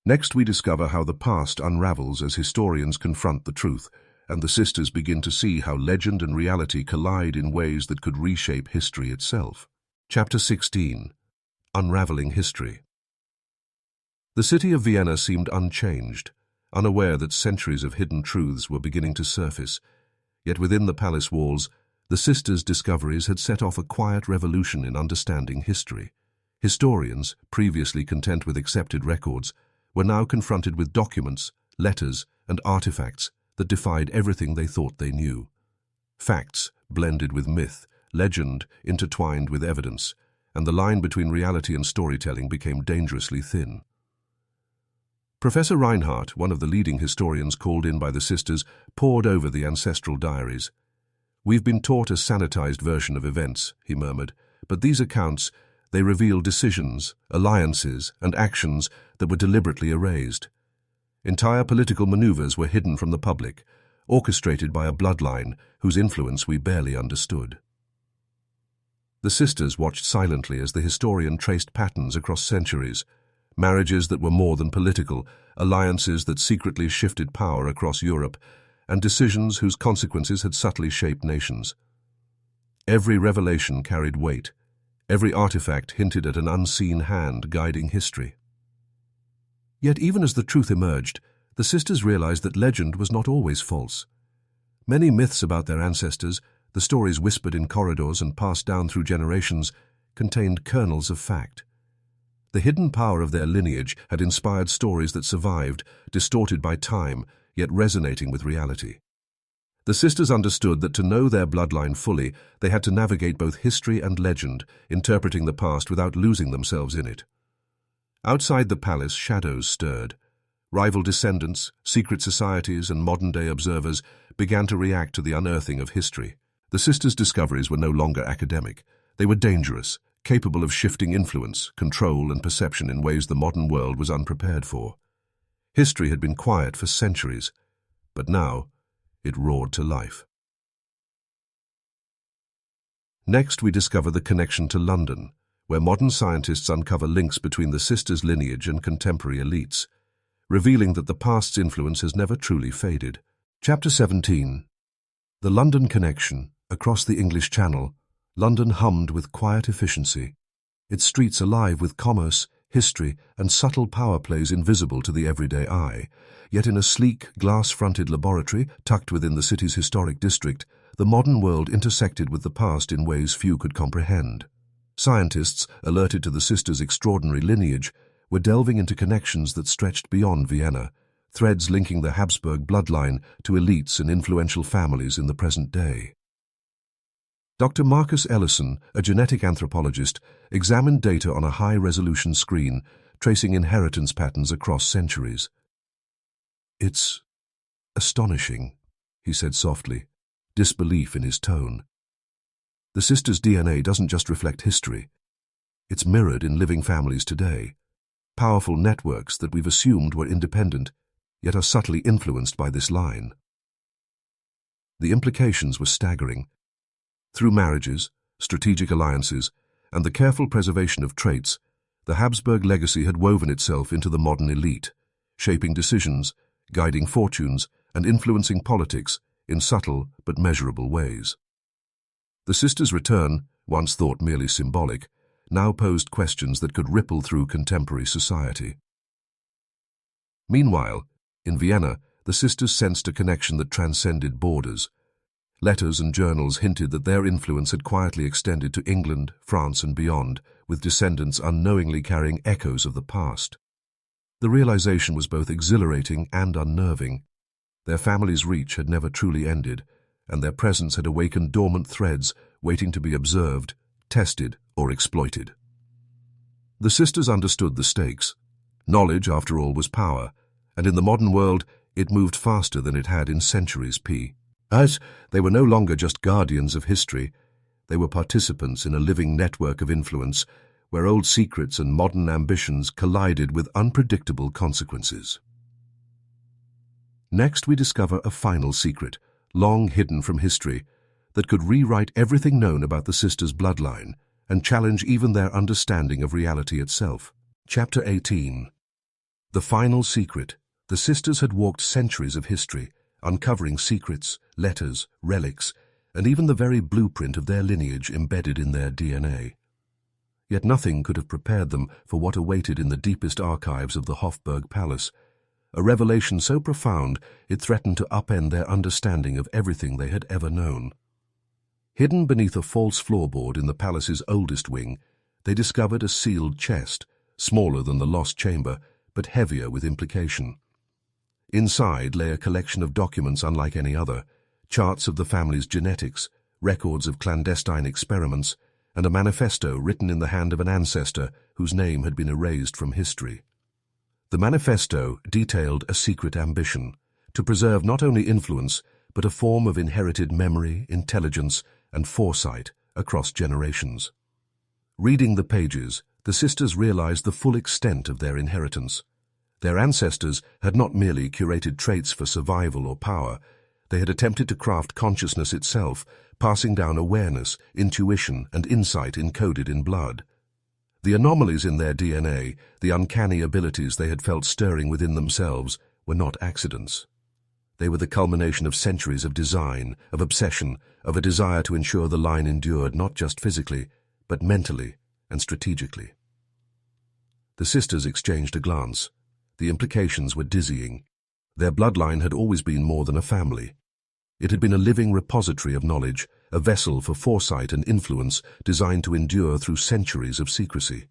Next, we discover how the past unravels as historians confront the truth, and the sisters begin to see how legend and reality collide in ways that could reshape history itself. Chapter 16. Unraveling History. The city of Vienna seemed unchanged, unaware that centuries of hidden truths were beginning to surface. Yet within the palace walls, the sisters' discoveries had set off a quiet revolution in understanding history. Historians, previously content with accepted records, were now confronted with documents, letters, and artifacts that defied everything they thought they knew. Facts blended with myth, legend intertwined with evidence, and the line between reality and storytelling became dangerously thin. Professor Reinhardt, one of the leading historians called in by the sisters, pored over the ancestral diaries. "We've been taught a sanitized version of events," he murmured, "but these accounts, they reveal decisions, alliances, and actions that were deliberately erased. Entire political maneuvers were hidden from the public, orchestrated by a bloodline whose influence we barely understood. The sisters watched silently as the historian traced patterns across centuries, marriages that were more than political, alliances that secretly shifted power across Europe, and decisions whose consequences had subtly shaped nations. Every revelation carried weight. Every artifact hinted at an unseen hand guiding history. Yet even as the truth emerged, the sisters realized that legend was not always false. Many myths about their ancestors, the stories whispered in corridors and passed down through generations, contained kernels of fact. The hidden power of their lineage had inspired stories that survived, distorted by time, yet resonating with reality. The sisters understood that to know their bloodline fully, they had to navigate both history and legend, interpreting the past without losing themselves in it. Outside the palace, shadows stirred. Rival descendants, secret societies, and modern-day observers began to react to the unearthing of history. The sisters' discoveries were no longer academic. They were dangerous, capable of shifting influence, control, and perception in ways the modern world was unprepared for. History had been quiet for centuries, but now it roared to life. Next, we discover the connection to London, where modern scientists uncover links between the sisters' lineage and contemporary elites, revealing that the past's influence has never truly faded. Chapter 17. The London Connection. Across the English Channel, London hummed with quiet efficiency, its streets alive with commerce, history, and subtle power plays invisible to the everyday eye. Yet in a sleek, glass-fronted laboratory tucked within the city's historic district, the modern world intersected with the past in ways few could comprehend. Scientists, alerted to the sisters' extraordinary lineage, were delving into connections that stretched beyond Vienna, threads linking the Habsburg bloodline to elites and influential families in the present day. Dr. Marcus Ellison, a genetic anthropologist, examined data on a high-resolution screen, tracing inheritance patterns across centuries. "It's astonishing," he said softly, disbelief in his tone. "The sisters' DNA doesn't just reflect history. It's mirrored in living families today. Powerful networks that we've assumed were independent, yet are subtly influenced by this line." The implications were staggering. Through marriages, strategic alliances, and the careful preservation of traits, the Habsburg legacy had woven itself into the modern elite, shaping decisions, guiding fortunes, and influencing politics in subtle but measurable ways. The sisters' return, once thought merely symbolic, now posed questions that could ripple through contemporary society. Meanwhile, in Vienna, the sisters sensed a connection that transcended borders. Letters and journals hinted that their influence had quietly extended to England, France, and beyond, with descendants unknowingly carrying echoes of the past. The realization was both exhilarating and unnerving. Their family's reach had never truly ended, and their presence had awakened dormant threads waiting to be observed, tested, or exploited. The sisters understood the stakes. Knowledge, after all, was power, and in the modern world, it moved faster than it had in centuries. As they were no longer just guardians of history, they were participants in a living network of influence where old secrets and modern ambitions collided with unpredictable consequences. Next, we discover a final secret, long hidden from history, that could rewrite everything known about the sisters' bloodline and challenge even their understanding of reality itself. Chapter 18. The final secret. The sisters had walked centuries of history, uncovering secrets, letters, relics, and even the very blueprint of their lineage embedded in their DNA. Yet nothing could have prepared them for what awaited in the deepest archives of the Hofburg Palace, a revelation so profound it threatened to upend their understanding of everything they had ever known. Hidden beneath a false floorboard in the palace's oldest wing, they discovered a sealed chest, smaller than the lost chamber, but heavier with implication. Inside lay a collection of documents unlike any other, charts of the family's genetics, records of clandestine experiments, and a manifesto written in the hand of an ancestor whose name had been erased from history. The manifesto detailed a secret ambition, to preserve not only influence, but a form of inherited memory, intelligence, and foresight across generations. Reading the pages, the sisters realized the full extent of their inheritance. Their ancestors had not merely curated traits for survival or power, They had attempted to craft consciousness itself, passing down awareness, intuition, and insight encoded in blood. The anomalies in their DNA, the uncanny abilities they had felt stirring within themselves, were not accidents. They were the culmination of centuries of design, of obsession, of a desire to ensure the line endured not just physically, but mentally and strategically. The sisters exchanged a glance. The implications were dizzying. Their bloodline had always been more than a family. It had been a living repository of knowledge, a vessel for foresight and influence designed to endure through centuries of secrecy.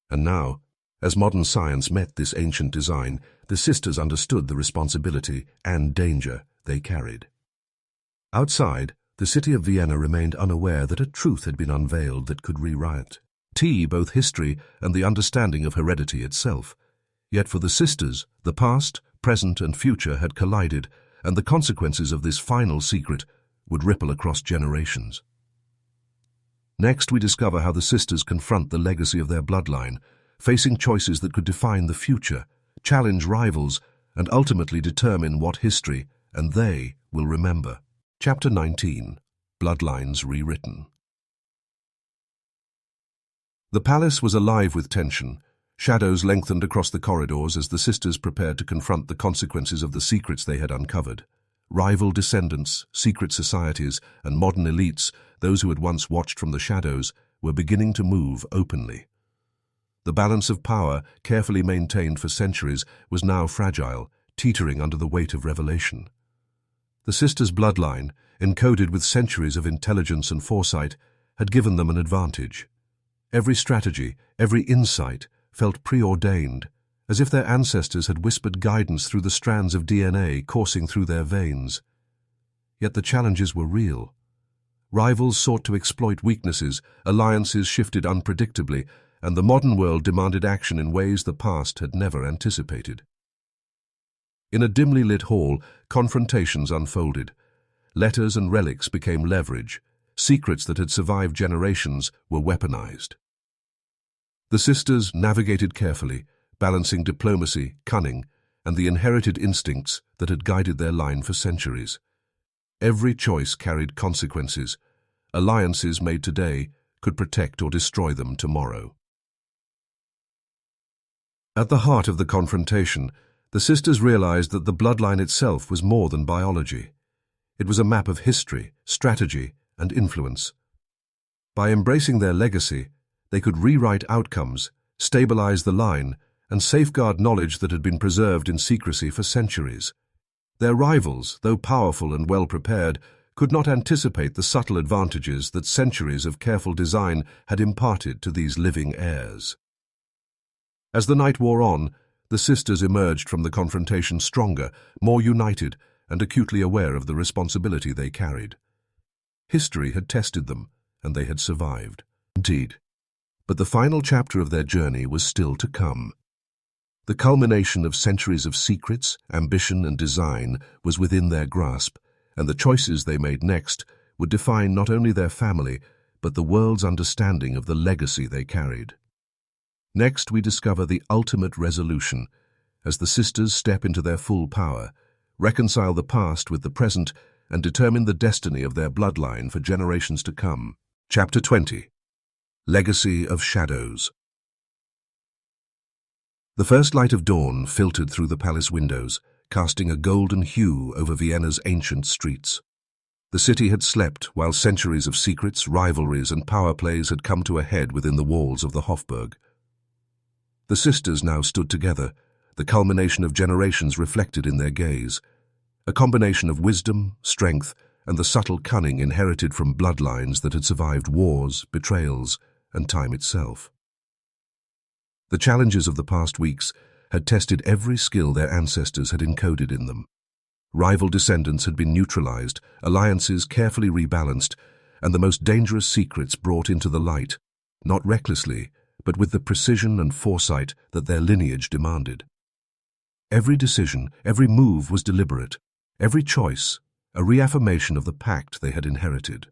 And now, as modern science met this ancient design, the sisters understood the responsibility and danger they carried. Outside, the city of Vienna remained unaware that a truth had been unveiled that could rewrite both history and the understanding of heredity itself. Yet for the sisters, the past, present, and future had collided, and the consequences of this final secret would ripple across generations. Next, we discover how the sisters confront the legacy of their bloodline, facing choices that could define the future, challenge rivals, and ultimately determine what history and they will remember. Chapter 19. Bloodlines Rewritten. The palace was alive with tension. Shadows lengthened across the corridors as the sisters prepared to confront the consequences of the secrets they had uncovered. Rival descendants, secret societies, and modern elites, those who had once watched from the shadows, were beginning to move openly. The balance of power, carefully maintained for centuries, was now fragile, teetering under the weight of revelation. The sisters' bloodline, encoded with centuries of intelligence and foresight, had given them an advantage. Every strategy, every insight, felt preordained, as if their ancestors had whispered guidance through the strands of DNA coursing through their veins. Yet the challenges were real. Rivals sought to exploit weaknesses, alliances shifted unpredictably, and the modern world demanded action in ways the past had never anticipated. In a dimly lit hall, confrontations unfolded. Letters and relics became leverage. Secrets that had survived generations were weaponized. The sisters navigated carefully, balancing diplomacy, cunning, and the inherited instincts that had guided their line for centuries. Every choice carried consequences. Alliances made today could protect or destroy them tomorrow. At the heart of the confrontation, the sisters realized that the bloodline itself was more than biology. It was a map of history, strategy, and influence. By embracing their legacy, they could rewrite outcomes, stabilize the line, and safeguard knowledge that had been preserved in secrecy for centuries. Their rivals, though powerful and well-prepared, could not anticipate the subtle advantages that centuries of careful design had imparted to these living heirs. As the night wore on, the sisters emerged from the confrontation stronger, more united, and acutely aware of the responsibility they carried. History had tested them, and they had survived. Indeed. But the final chapter of their journey was still to come. The culmination of centuries of secrets, ambition, and design was within their grasp, and the choices they made next would define not only their family, but the world's understanding of the legacy they carried. Next, we discover the ultimate resolution, as the sisters step into their full power, reconcile the past with the present, and determine the destiny of their bloodline for generations to come. Chapter 20. Legacy of Shadows. The first light of dawn filtered through the palace windows, casting a golden hue over Vienna's ancient streets. The city had slept while centuries of secrets, rivalries, and power plays had come to a head within the walls of the Hofburg. The sisters now stood together, the culmination of generations reflected in their gaze, a combination of wisdom, strength, and the subtle cunning inherited from bloodlines that had survived wars, betrayals, and time itself. The challenges of the past weeks had tested every skill their ancestors had encoded in them. Rival descendants had been neutralized, alliances carefully rebalanced, and the most dangerous secrets brought into the light, not recklessly, but with the precision and foresight that their lineage demanded. Every decision, every move was deliberate, every choice a reaffirmation of the pact they had inherited.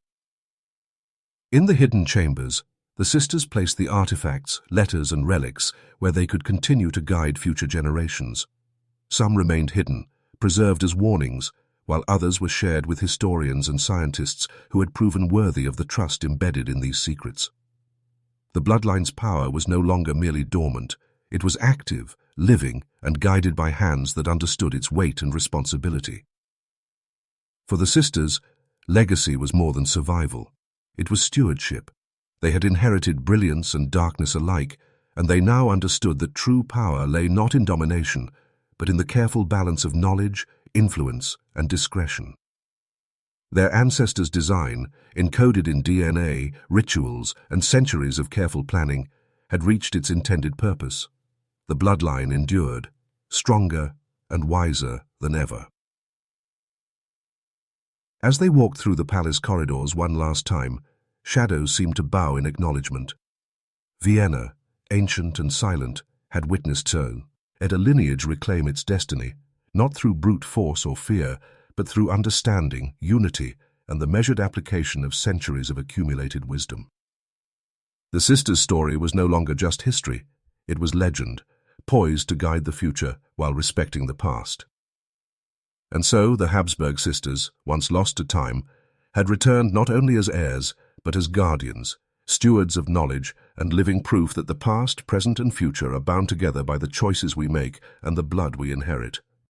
In the hidden chambers, the sisters placed the artifacts, letters, and relics where they could continue to guide future generations. Some remained hidden, preserved as warnings, while others were shared with historians and scientists who had proven worthy of the trust embedded in these secrets. The bloodline's power was no longer merely dormant. It was active, living, and guided by hands that understood its weight and responsibility. For the sisters, legacy was more than survival. It was stewardship. They had inherited brilliance and darkness alike, and they now understood that true power lay not in domination, but in the careful balance of knowledge, influence, and discretion. Their ancestors' design, encoded in DNA, rituals, and centuries of careful planning, had reached its intended purpose. The bloodline endured, stronger and wiser than ever. As they walked through the palace corridors one last time, shadows seemed to bow in acknowledgement. Vienna, ancient and silent, had witnessed so, let a lineage reclaim its destiny, not through brute force or fear, but through understanding, unity, and the measured application of centuries of accumulated wisdom. The sisters' story was no longer just history, it was legend, poised to guide the future while respecting the past. And so the Habsburg sisters, once lost to time, had returned not only as heirs, but as guardians, stewards of knowledge and living proof that the past, present and future are bound together by the choices we make and the blood we inherit.